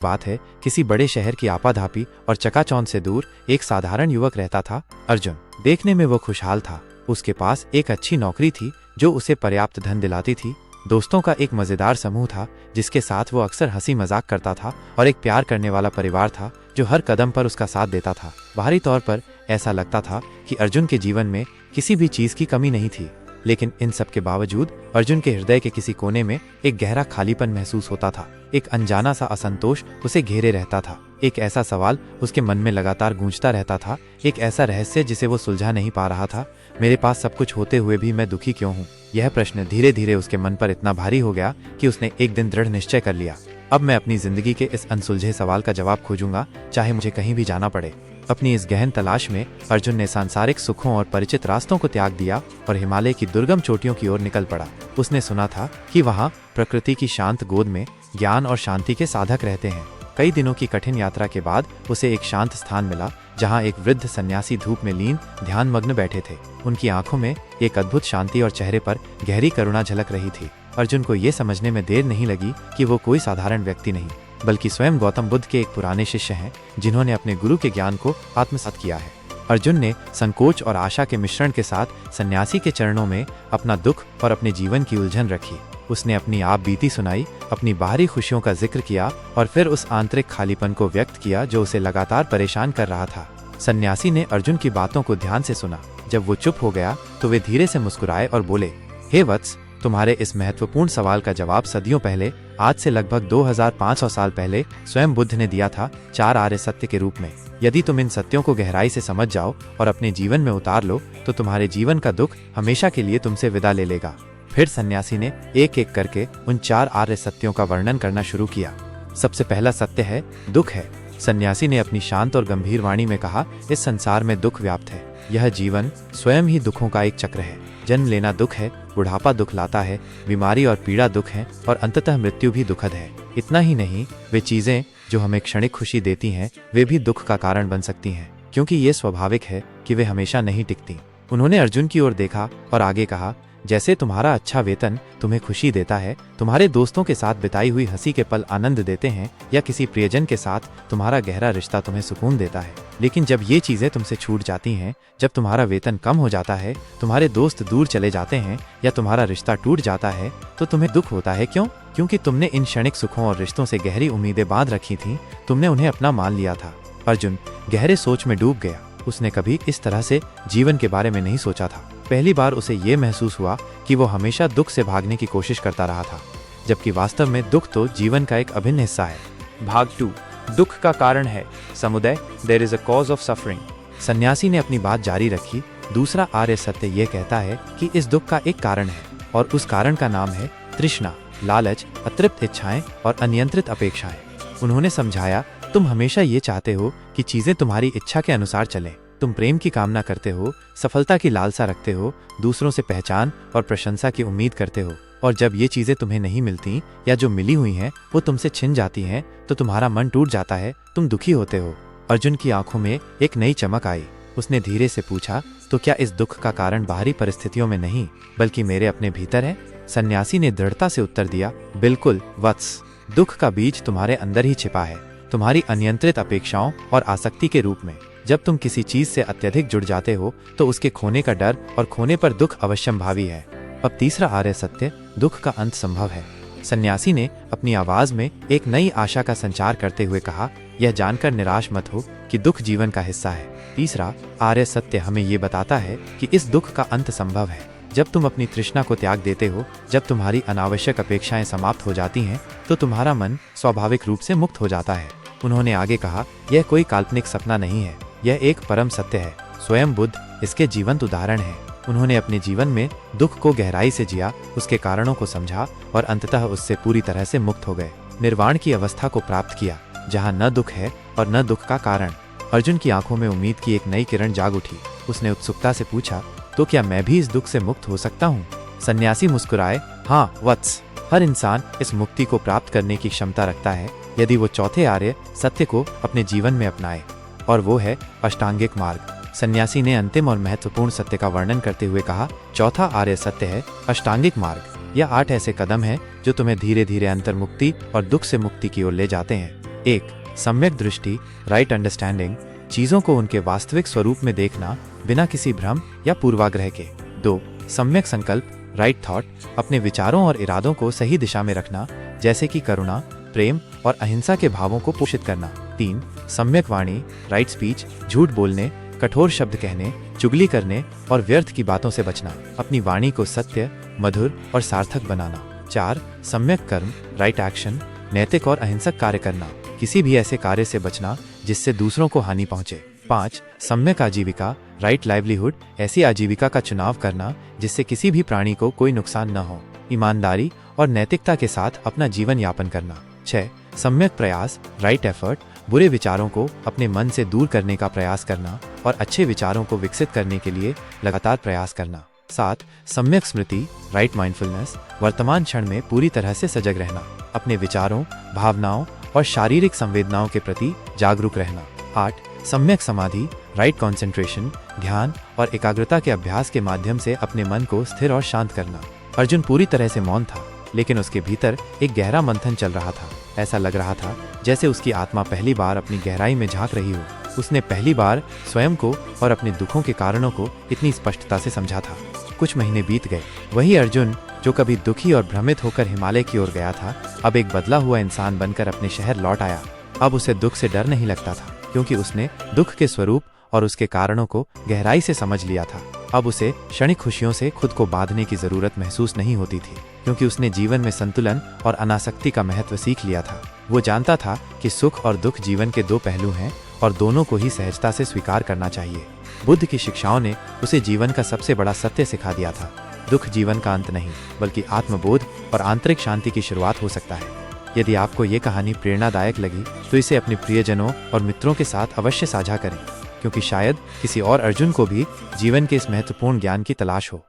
बात है, किसी बड़े शहर की आपाधापी और चकाचौंध से दूर एक साधारण युवक रहता था, अर्जुन। देखने में वो खुशहाल था। उसके पास एक अच्छी नौकरी थी जो उसे पर्याप्त धन दिलाती थी। दोस्तों का एक मजेदार समूह था जिसके साथ वो अक्सर हंसी मजाक करता था, और एक प्यार करने वाला परिवार था जो हर कदम पर उसका साथ देता था। बाहरी तौर पर ऐसा लगता था कि अर्जुन के जीवन में किसी भी चीज की कमी नहीं थी, लेकिन इन सब के बावजूद अर्जुन के हृदय के किसी कोने में एक गहरा खालीपन महसूस होता था। एक अनजाना सा असंतोष उसे घेरे रहता था। एक ऐसा सवाल उसके मन में लगातार गूंजता रहता था, एक ऐसा रहस्य जिसे वो सुलझा नहीं पा रहा था। मेरे पास सब कुछ होते हुए भी मैं दुखी क्यों हूँ? यह प्रश्न धीरे धीरे उसके मन पर इतना भारी हो गया कि उसने एक दिन दृढ़ निश्चय कर लिया, अब मैं अपनी जिंदगी के इस अनसुलझे सवाल का जवाब खोजूंगा, चाहे मुझे कहीं भी जाना पड़े। अपनी इस गहन तलाश में अर्जुन ने सांसारिक सुखों और परिचित रास्तों को त्याग दिया और हिमालय की दुर्गम चोटियों की ओर निकल पड़ा। उसने सुना था कि वहाँ प्रकृति की शांत गोद में ज्ञान और शांति के साधक रहते हैं। कई दिनों की कठिन यात्रा के बाद उसे एक शांत स्थान मिला जहाँ एक वृद्ध सन्यासी धूप में लीन ध्यानमग्न बैठे थे। उनकी आंखों में एक अद्भुत शांति और चेहरे पर गहरी करुणा झलक रही थी। अर्जुन को ये समझने में देर नहीं लगी कि वो कोई साधारण व्यक्ति नहीं, बल्कि स्वयं गौतम बुद्ध के एक पुराने शिष्य हैं जिन्होंने अपने गुरु के ज्ञान को आत्मसात किया है। अर्जुन ने संकोच और आशा के मिश्रण के साथ सन्यासी के चरणों में अपना दुख और अपने जीवन की उलझन रखी। उसने अपनी आप बीती सुनाई, अपनी बाहरी खुशियों का जिक्र किया और फिर उस आंतरिक खालीपन को व्यक्त किया जो उसे लगातार परेशान कर रहा था। सन्यासी ने अर्जुन की बातों को ध्यान से सुना। जब वो चुप हो गया तो वे धीरे से मुस्कुराए और बोले, हे वत्स, तुम्हारे इस महत्वपूर्ण सवाल का जवाब सदियों पहले, आज से लगभग 2500 साल पहले स्वयं बुद्ध ने दिया था, 4 आर्य सत्य के रूप में। यदि तुम इन सत्यों को गहराई से समझ जाओ और अपने जीवन में उतार लो तो तुम्हारे जीवन का दुख हमेशा के लिए तुमसे विदा ले लेगा। फिर सन्यासी ने एक एक करके उन 4 आर्य सत्यों का वर्णन करना शुरू किया। सबसे पहला सत्य है, दुख है। सन्यासी ने अपनी शांत और गंभीर वाणी में कहा, इस संसार में दुख व्याप्त है। यह जीवन स्वयं ही दुखों का एक चक्र है। जन्म लेना दुख है, बुढ़ापा दुख लाता है, बीमारी और पीड़ा दुख है, और अंततः मृत्यु भी दुखद है। इतना ही नहीं, वे चीजें जो हमें क्षणिक खुशी देती हैं वे भी दुख का कारण बन सकती हैं, क्योंकि ये स्वाभाविक है कि वे हमेशा नहीं टिकती। उन्होंने अर्जुन की ओर देखा और आगे कहा, जैसे तुम्हारा अच्छा वेतन तुम्हें खुशी देता है, तुम्हारे दोस्तों के साथ बिताई हुई हंसी के पल आनंद देते हैं, या किसी प्रियजन के साथ तुम्हारा गहरा रिश्ता तुम्हें सुकून देता है, लेकिन जब ये चीजें तुमसे छूट जाती हैं, जब तुम्हारा वेतन कम हो जाता है, तुम्हारे दोस्त दूर चले जाते हैं या तुम्हारा रिश्ता टूट जाता है, तो तुम्हें दुख होता है। क्यों? क्योंकि तुमने इन क्षणिक सुखों और रिश्तों से गहरी उम्मीदें बांध रखी थीं, तुमने उन्हें अपना मान लिया था। अर्जुन गहरे सोच में डूब गया। उसने कभी इस तरह से जीवन के बारे में नहीं सोचा था। पहली बार उसे ये महसूस हुआ कि वो हमेशा दुख से भागने की कोशिश करता रहा था, जबकि वास्तव में दुख तो जीवन का एक अभिन्न हिस्सा है। भाग 2, दुख का कारण है समुदय, there is a cause of suffering. सन्यासी ने अपनी बात जारी रखी। दूसरा आर्य सत्य ये कहता है कि इस दुख का एक कारण है, और उस कारण का नाम है तृष्णा, लालच, अतृप्त इच्छाएं और अनियंत्रित अपेक्षाएं। उन्होंने समझाया, तुम हमेशा ये चाहते हो कि चीजें तुम्हारी इच्छा के अनुसार चलें। तुम प्रेम की कामना करते हो, सफलता की लालसा रखते हो, दूसरों से पहचान और प्रशंसा की उम्मीद करते हो, और जब ये चीजें तुम्हें नहीं मिलती या जो मिली हुई हैं वो तुमसे छिन जाती हैं तो तुम्हारा मन टूट जाता है, तुम दुखी होते हो। अर्जुन की आंखों में एक नई चमक आई। उसने धीरे से पूछा, तो क्या इस दुख का कारण बाहरी परिस्थितियों में नहीं बल्कि मेरे अपने भीतर है? सन्यासी ने दृढ़ता से उत्तर दिया, बिल्कुल वत्स, दुख का बीज तुम्हारे अंदर ही छिपा है, तुम्हारी अनियंत्रित अपेक्षाओं और आसक्ति के रूप में। जब तुम किसी चीज से अत्यधिक जुड़ जाते हो तो उसके खोने का डर और खोने पर दुख अवश्यंभावी है। अब तीसरा आर्य सत्य, दुख का अंत संभव है। सन्यासी ने अपनी आवाज में एक नई आशा का संचार करते हुए कहा, यह जानकर निराश मत हो कि दुख जीवन का हिस्सा है। तीसरा आर्य सत्य हमें ये बताता है कि इस दुख का अंत संभव है। जब तुम अपनी तृष्णा को त्याग देते हो, जब तुम्हारी अनावश्यक अपेक्षाएं समाप्त हो जाती हैं, तो तुम्हारा मन स्वाभाविक रूप से मुक्त हो जाता है। उन्होंने आगे कहा, यह कोई काल्पनिक सपना नहीं है, यह एक परम सत्य है। स्वयं बुद्ध इसके जीवंत उदाहरण है। उन्होंने अपने जीवन में दुख को गहराई से जिया, उसके कारणों को समझा और अंततः उससे पूरी तरह से मुक्त हो गए। निर्वाण की अवस्था को प्राप्त किया, जहाँ न दुख है और न दुख का कारण। अर्जुन की आंखों में उम्मीद की एक नई किरण जाग उठी। उसने उत्सुकता से पूछा, तो क्या मैं भी इस दुख से मुक्त हो सकता हूँ? सन्यासी मुस्कुराए, हाँ वत्स, हर इंसान इस मुक्ति को प्राप्त करने की क्षमता रखता है यदि वो चौथे आर्य सत्य को अपने जीवन में अपनाए, और वो है अष्टांगिक मार्ग। सन्यासी ने अंतिम और महत्वपूर्ण सत्य का वर्णन करते हुए कहा, चौथा आर्य सत्य है अष्टांगिक मार्ग। यह 8 ऐसे कदम हैं जो तुम्हें धीरे धीरे अंतर्मुक्ति और दुख से मुक्ति की ओर ले जाते हैं। 1. सम्यक दृष्टि, राइट अंडरस्टैंडिंग, चीजों को उनके वास्तविक स्वरूप में देखना बिना किसी भ्रम या पूर्वाग्रह के। 2. सम्यक संकल्प, राइट थॉट, अपने विचारों और इरादों को सही दिशा में रखना, जैसे कि करुणा, प्रेम और अहिंसा के भावों को पोषित करना। 3. सम्यक वाणी, राइट स्पीच, झूठ बोलने, कठोर शब्द कहने, चुगली करने और व्यर्थ की बातों से बचना, अपनी वाणी को सत्य, मधुर और सार्थक बनाना। 4. सम्यक कर्म, राइट एक्शन, नैतिक और अहिंसक कार्य करना, किसी भी ऐसे कार्य से बचना जिससे दूसरों को हानि पहुंचे। 5. सम्यक आजीविका, राइट लाइवलीहुड, ऐसी आजीविका का चुनाव करना जिससे किसी भी प्राणी को कोई नुकसान न हो, ईमानदारी और नैतिकता के साथ अपना जीवन यापन करना। 6. सम्यक प्रयास, राइट एफर्ट, बुरे विचारों को अपने मन से दूर करने का प्रयास करना और अच्छे विचारों को विकसित करने के लिए लगातार प्रयास करना। 7. सम्यक स्मृति, राइट माइंडफुलनेस, वर्तमान क्षण में पूरी तरह से सजग रहना, अपने विचारों, भावनाओं और शारीरिक संवेदनाओं के प्रति जागरूक रहना। 8. सम्यक समाधि, राइट कंसंट्रेशन, ध्यान और एकाग्रता के अभ्यास के माध्यम से अपने मन को स्थिर और शांत करना। अर्जुन पूरी तरह से मौन था, लेकिन उसके भीतर एक गहरा मंथन चल रहा था। ऐसा लग रहा था जैसे उसकी आत्मा पहली बार अपनी गहराई में झांक रही हो। उसने पहली बार स्वयं को और अपने दुखों के कारणों को इतनी स्पष्टता से समझा था। कुछ महीने बीत गए। वही अर्जुन जो कभी दुखी और भ्रमित होकर हिमालय की ओर गया था, अब एक बदला हुआ इंसान बनकर अपने शहर लौट आया। अब उसे दुख से डर नहीं लगता था, क्योंकि उसने दुख के स्वरूप और उसके कारणों को गहराई से समझ लिया था। अब उसे क्षणिक खुशियों से खुद को बांधने की जरूरत महसूस नहीं होती थी, क्योंकि उसने जीवन में संतुलन और अनासक्ति का महत्व सीख लिया था। वो जानता था कि सुख और दुख जीवन के दो पहलू हैं और दोनों को ही सहजता से स्वीकार करना चाहिए। बुद्ध की शिक्षाओं ने उसे जीवन का सबसे बड़ा सत्य सिखा दिया था। दुख जीवन का अंत नहीं, बल्कि आत्मबोध और आंतरिक शांति की शुरुआत हो सकता है। यदि आपको ये कहानी प्रेरणादायक लगी तो इसे अपने प्रियजनों और मित्रों के साथ अवश्य साझा करें, क्योंकि शायद किसी और अर्जुन को भी जीवन के इस महत्वपूर्ण ज्ञान की तलाश हो।